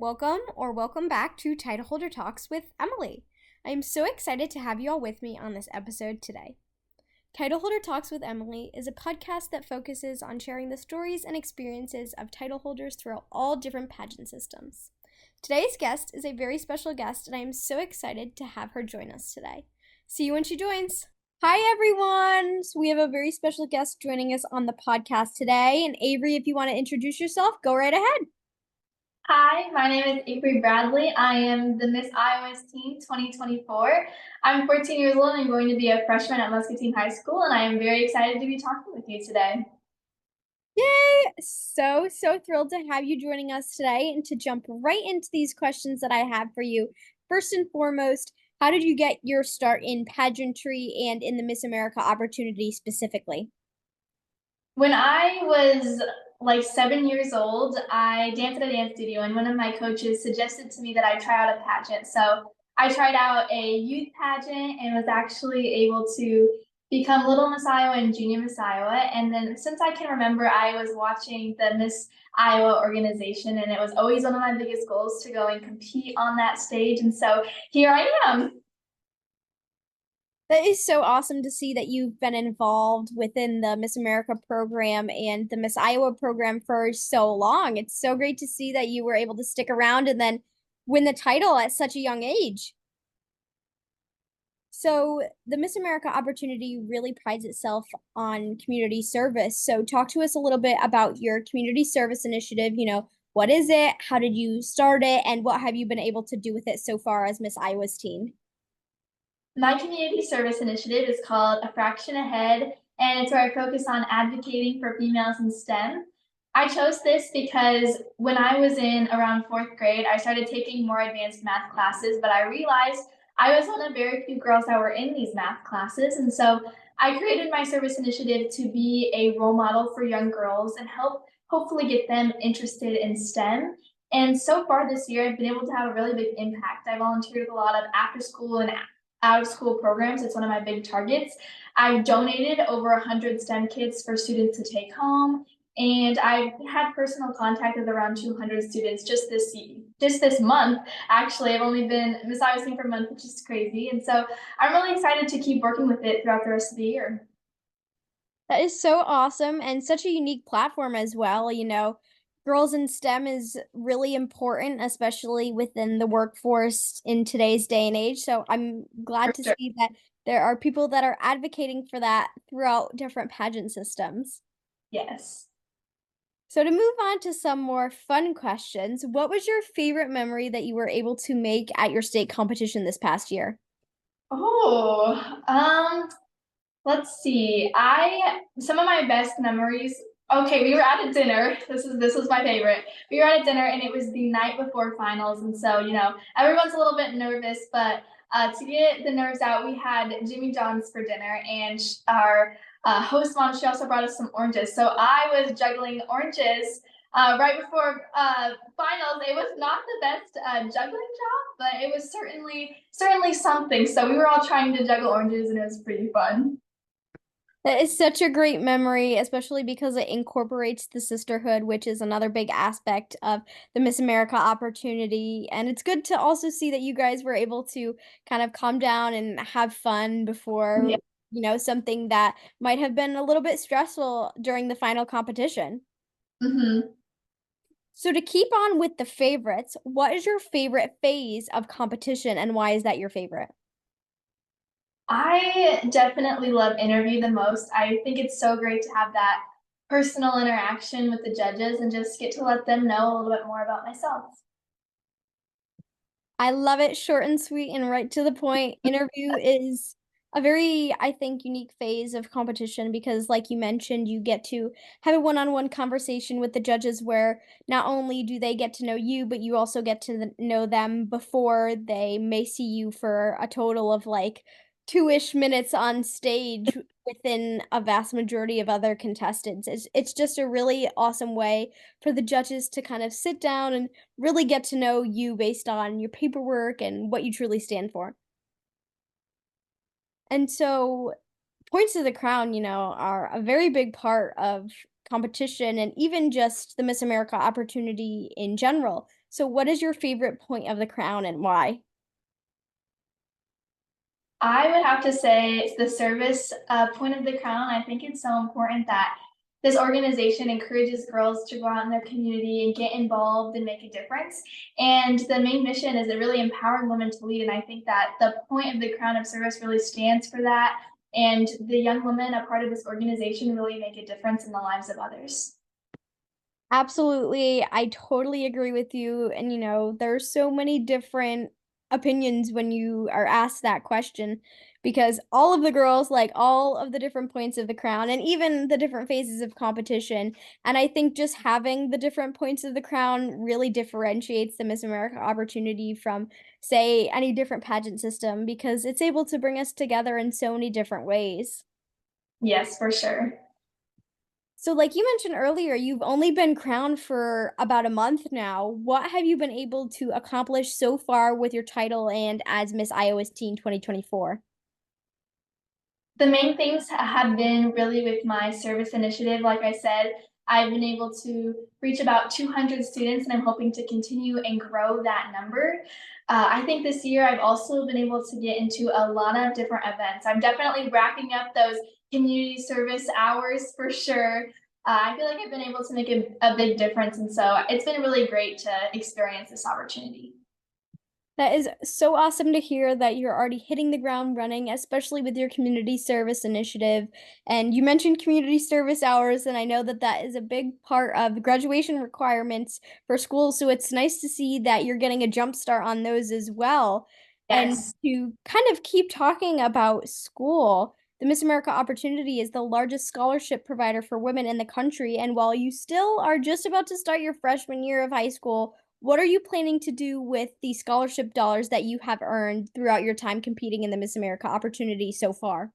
Welcome back to Titleholder Talks with Emily. I am so excited to have you all with me on this episode today. Titleholder Talks with Emily is a podcast that focuses on sharing the stories and experiences of title holders throughout all different pageant systems. Today's guest is a very special guest, and I am so excited to have her join us today. See you when she joins. Hi, everyone. So we have a very special guest joining us on the podcast today. And Avery, if you want to introduce yourself, go right ahead. Hi, my name is Avery Bradley. I am the Miss Iowa Teen 2024. I'm 14 years old and I'm going to be a freshman at Muscatine High School, and I am very excited to be talking with you today. Yay! So thrilled to have you joining us today and to jump right into these questions that I have for you. First and foremost, how did you get your start in pageantry and in the Miss America opportunity specifically? When I was like 7 years old, I danced at a dance studio, and one of my coaches suggested to me that I try out a pageant. So I tried out a youth pageant and was actually able to become Little Miss Iowa and Junior Miss Iowa. And then since I can remember, I was watching the Miss Iowa organization, and it was always one of my biggest goals to go and compete on that stage. And so here I am. That is so awesome to see that you've been involved within the Miss America program and the Miss Iowa program for so long. It's so great to see that you were able to stick around and then win the title at such a young age. So the Miss America opportunity really prides itself on community service. So talk to us a little bit about your community service initiative. What is it? How did you start it? And what have you been able to do with it so far as Miss Iowa's teen? My community service initiative is called A Fraction Ahead, and it's where I focus on advocating for females in STEM. I chose this because when I was in around fourth grade, I started taking more advanced math classes, but I realized I was one of very few girls that were in these math classes. And so I created my service initiative to be a role model for young girls and help hopefully get them interested in STEM. And so far this year, I've been able to have a really big impact. I volunteered with a lot of after school and out of school programs. It's one of my big targets. I've donated over 100 STEM kits for students to take home, and I've had personal contact with around 200 students just this month. Actually, I've only been Miss Iowa Teen for a month, which is crazy, and so I'm really excited to keep working with it throughout the rest of the year. That is so awesome and such a unique platform as well. Girls in STEM is really important, especially within the workforce in today's day and age. So I'm glad For to sure. see that there are people that are advocating for that throughout different pageant systems. Yes. So to move on to some more fun questions, what was your favorite memory that you were able to make at your state competition this past year? Let's see. I Some of my best memories. Okay, we were at a dinner. This was my favorite. We were at a dinner, and it was the night before finals, and so everyone's a little bit nervous, but to get the nerves out, we had Jimmy John's for dinner, and our host mom, she also brought us some oranges. So I was juggling oranges right before finals. It was not the best juggling job, but it was certainly something. So we were all trying to juggle oranges, and it was pretty fun. That is such a great memory, especially because it incorporates the sisterhood, which is another big aspect of the Miss America opportunity. And it's good to also see that you guys were able to kind of calm down and have fun before, Yeah. something that might have been a little bit stressful during the final competition. hmm So to keep on with the favorites, what is your favorite phase of competition and why is that your favorite? I definitely love interview the most. I think it's so great to have that personal interaction with the judges and just get to let them know a little bit more about myself. I love it short and sweet and right to the point. Interview is a very, I think, unique phase of competition because, like you mentioned, you get to have a one-on-one conversation with the judges where not only do they get to know you, but you also get to know them before they may see you for a total of like 2-ish minutes on stage within a vast majority of other contestants. It's just a really awesome way for the judges to kind of sit down and really get to know you based on your paperwork and what you truly stand for. And so points of the crown, are a very big part of competition and even just the Miss America opportunity in general. So what is your favorite point of the crown and why? I would have to say it's the service point of the crown. I think it's so important that this organization encourages girls to go out in their community and get involved and make a difference. And the main mission is to really empowering women to lead. And I think that the point of the crown of service really stands for that. And the young women, a part of this organization, really make a difference in the lives of others. Absolutely. I totally agree with you. And, there's so many different opinions when you are asked that question because all of the girls like all of the different points of the crown and even the different phases of competition. And I think just having the different points of the crown really differentiates the Miss America opportunity from, say, any different pageant system because it's able to bring us together in so many different ways. Yes, for sure. So, like you mentioned earlier, you've only been crowned for about a month now. What have you been able to accomplish so far with your title and as Miss iOS Teen 2024? The main things have been really with my service initiative. Like I said, I've been able to reach about 200 students, and I'm hoping to continue and grow that number. I think this year I've also been able to get into a lot of different events. I'm definitely racking up those community service hours for sure. I feel like I've been able to make a big difference, and so it's been really great to experience this opportunity. That is so awesome to hear that you're already hitting the ground running, especially with your community service initiative. And you mentioned community service hours, and I know that that is a big part of graduation requirements for schools. So it's nice to see that you're getting a jump start on those as well. And Yes. to kind of keep talking about school, the Miss America Opportunity is the largest scholarship provider for women in the country. And while you still are just about to start your freshman year of high school, what are you planning to do with the scholarship dollars that you have earned throughout your time competing in the Miss America opportunity so far?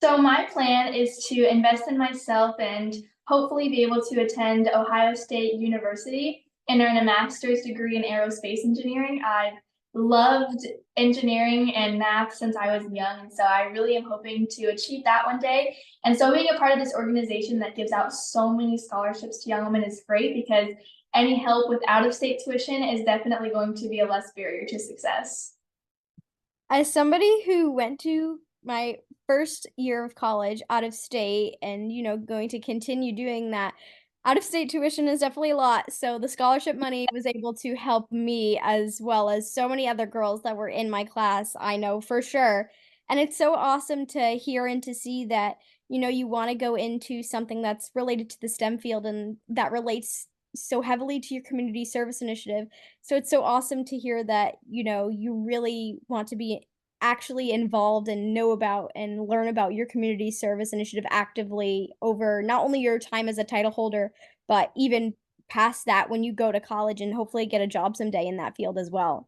So my plan is to invest in myself and hopefully be able to attend Ohio State University and earn a master's degree in aerospace engineering. I've loved engineering and math since I was young, and so I really am hoping to achieve that one day. And so being a part of this organization that gives out so many scholarships to young women is great because any help with out of state tuition is definitely going to be a less barrier to success. As somebody who went to my first year of college out of state and, going to continue doing that, out of state tuition is definitely a lot. So the scholarship money was able to help me as well as so many other girls that were in my class, I know for sure. And it's so awesome to hear and to see that, you want to go into something that's related to the STEM field and that relates so heavily to your community service initiative. So it's so awesome to hear that, you really want to be actually involved and know about and learn about your community service initiative actively over not only your time as a title holder, but even past that when you go to college and hopefully get a job someday in that field as well.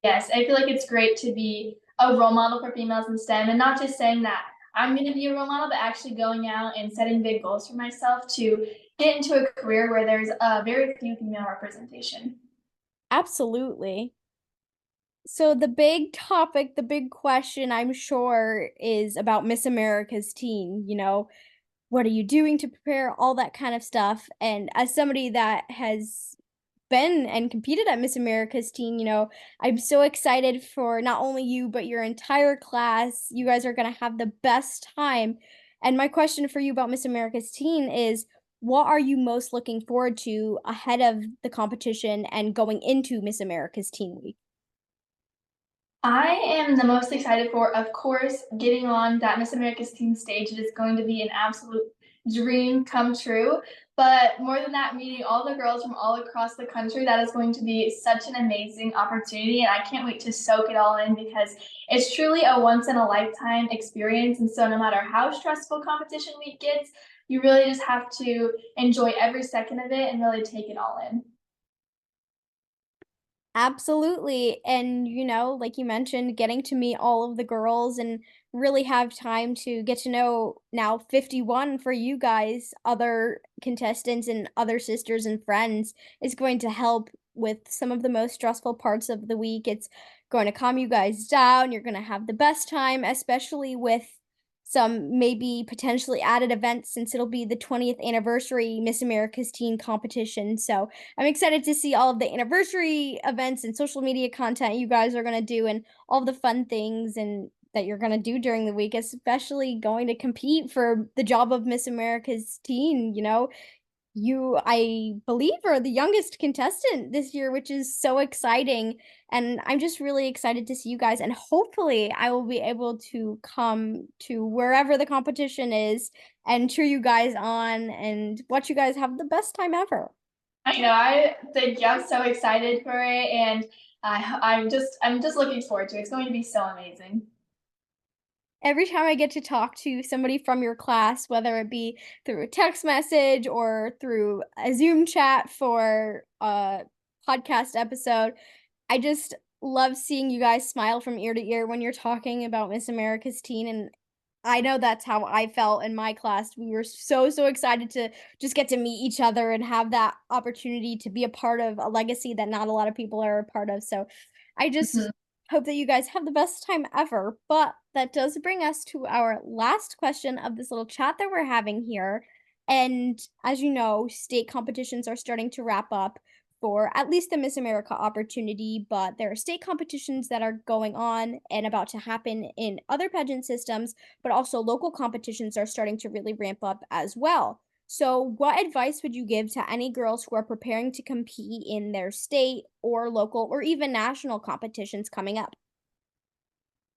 Yes, I feel like it's great to be a role model for females in STEM and not just saying that I'm going to be a role model, but actually going out and setting big goals for myself to get into a career where there's very few female representation. Absolutely. So the big topic, the big question, I'm sure, is about Miss America's Teen. What are you doing to prepare, all that kind of stuff. And as somebody that has been and competed at Miss America's Teen, I'm so excited for not only you, but your entire class. You guys are going to have the best time. And my question for you about Miss America's Teen is, what are you most looking forward to ahead of the competition and going into Miss America's Teen Week? I am the most excited for, of course, getting on that Miss America's Teen stage. It is going to be an absolute dream come true. But more than that, meeting all the girls from all across the country, that is going to be such an amazing opportunity. And I can't wait to soak it all in because it's truly a once in a lifetime experience. And so, no matter how stressful competition week gets, you really just have to enjoy every second of it and really take it all in. Absolutely. And, like you mentioned, getting to meet all of the girls and really have time to get to know now 51 for you guys, other contestants and other sisters and friends is going to help with some of the most stressful parts of the week. It's going to calm you guys down. You're going to have the best time, especially with some maybe potentially added events since it'll be the 20th anniversary Miss America's Teen competition. So I'm excited to see all of the anniversary events and social media content you guys are going to do and all of the fun things and that you're going to do during the week, especially going to compete for the job of Miss America's Teen. You, I believe, are the youngest contestant this year, which is so exciting. And I'm just really excited to see you guys. And hopefully, I will be able to come to wherever the competition is and cheer you guys on and watch you guys have the best time ever. I know. I think I'm so excited for it, and I'm just looking forward to it. It's going to be so amazing. Every time I get to talk to somebody from your class, whether it be through a text message or through a Zoom chat for a podcast episode, I just love seeing you guys smile from ear to ear when you're talking about Miss America's Teen, and I know that's how I felt in my class. We were so, so excited to just get to meet each other and have that opportunity to be a part of a legacy that not a lot of people are a part of. So I just Mhm. hope that you guys have the best time ever. But that does bring us to our last question of this little chat that we're having here. And as you know, state competitions are starting to wrap up for at least the Miss America opportunity, but there are state competitions that are going on and about to happen in other pageant systems, but also local competitions are starting to really ramp up as well. So, what advice would you give to any girls who are preparing to compete in their state or local or even national competitions coming up?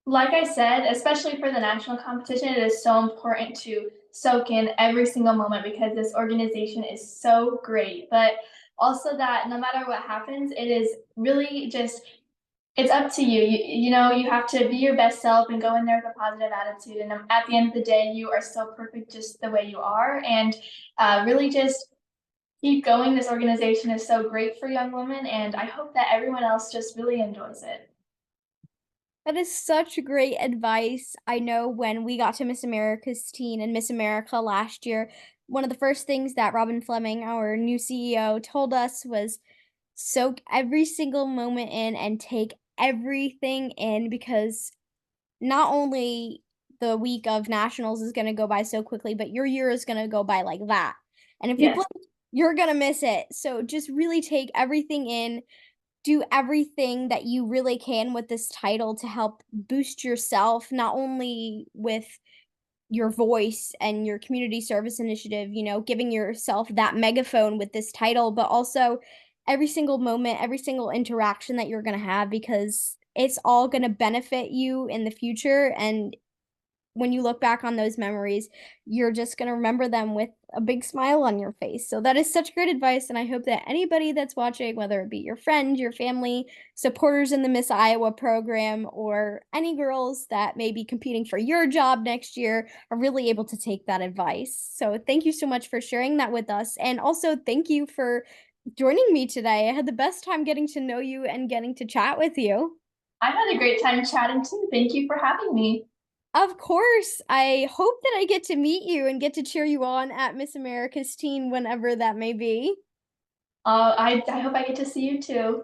Like I said, especially for the national competition, it is so important to soak in every single moment because this organization is so great. But also that no matter what happens, it is really just it's up to you. You have to be your best self and go in there with a positive attitude. And at the end of the day, you are so perfect just the way you are. And really just keep going. This organization is so great for young women, and I hope that everyone else just really enjoys it. That is such great advice. I know when we got to Miss America's Teen and Miss America last year, one of the first things that Robin Fleming, our new CEO, told us was soak every single moment in and take everything in because not only the week of nationals is going to go by so quickly, but your year is going to go by like that. And if you Yes. blink, you're going to miss it. So just really take everything in, do everything that you really can with this title to help boost yourself, not only with your voice and your community service initiative, giving yourself that megaphone with this title, but also every single moment, every single interaction that you're going to have because it's all going to benefit you in the future. And when you look back on those memories, you're just going to remember them with a big smile on your face. So that is such great advice. And I hope that anybody that's watching, whether it be your friend, your family, supporters in the Miss Iowa program, or any girls that may be competing for your job next year, are really able to take that advice. So thank you so much for sharing that with us. And also, thank you for joining me today. I had the best time getting to know you and getting to chat with you. I had a great time chatting too. Thank you for having me. Of course. I hope that I get to meet you and get to cheer you on at Miss America's Teen whenever that may be. I hope I get to see you too.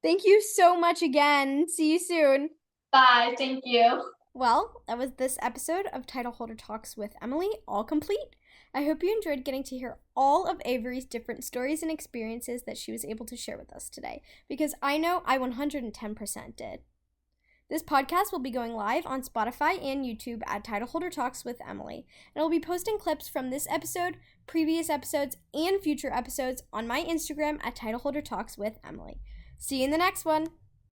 Thank you so much again. See you soon. Bye. Thank you. Well, that was this episode of Titleholder Talks with Emily, all complete. I hope you enjoyed getting to hear all of Avery's different stories and experiences that she was able to share with us today, because I know I 110% did. This podcast will be going live on Spotify and YouTube at Titleholder Talks with Emily, and I'll be posting clips from this episode, previous episodes, and future episodes on my Instagram at Titleholder Talks with Emily. See you in the next one!